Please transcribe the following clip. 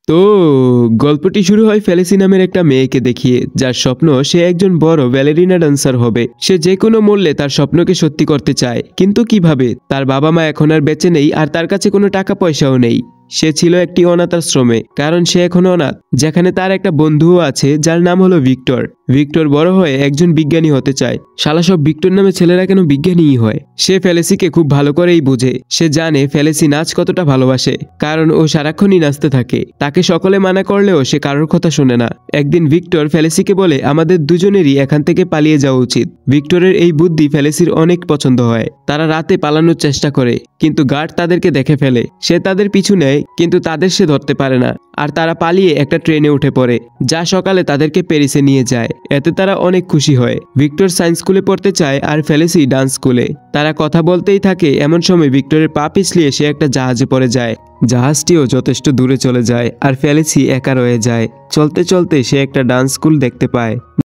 তো গল্পটি শুরু হয় ফেলিসি নামের একটা মেয়েকে দেখিয়ে, যার স্বপ্ন সে একজন বড় ব্যালেরিনা ডান্সার হবে। সে যে কোনো মূল্যে তার স্বপ্নকে সত্যি করতে চায়, কিন্তু কিভাবে? তার বাবা মা এখন আর বেঁচে নেই, আর তার কাছে কোনো টাকা পয়সাও নেই। সে ছিল একটি অনাথ আশ্রমে, কারণ সে এখন অনাথ, যেখানে তার একটা বন্ধুও আছে যার নাম হলো ভিক্টর। ভিক্টর বড় হয়ে একজন বিজ্ঞানী হতে চায়। শালা সব ভিক্টর নামে ছেলেরা কেন বিজ্ঞানীই হয়? সে ফেলিসিকে খুব ভালো করেই বোঝে। সে জানে ফেলিসি নাচ কতটা ভালোবাসে, কারণ ও সারাক্ষণই নাচতে থাকে। তাকে সকলে মানা করলেও সে কারোর কথা শোনে না। একদিন ভিক্টর ফেলিসিকে বলে, আমাদের দুজনেরই এখান থেকে পালিয়ে যাওয়া উচিত। ভিক্টরের এই বুদ্ধি ফেলিসির অনেক পছন্দ হয়। তারা রাতে পালানোর চেষ্টা করে, কিন্তু গার্ড তাদেরকে দেখে ফেলে। সে তাদের পিছু নেয়, কিন্তু তাদের সে ধরতে পারে না, আর তারা পালিয়ে একটা ট্রেনে উঠে পড়ে, যা সকালে তাদেরকে প্যারিসে নিয়ে যায়। এতে তারা অনেক খুশি হয়। ভিক্টর সায়েন্স স্কুলে পড়তে চায়, আর ফেলিসি ডান্স স্কুলে। তারা কথা বলতেই থাকে, এমন সময় ভিক্টরের পা পিছলিয়ে সে একটা জাহাজে পড়ে যায়। জাহাজটিও যথেষ্ট দূরে চলে যায়, আর ফেলিসি একা রয়ে যায়। চলতে চলতে সে একটা ডান্স স্কুল দেখতে পায়।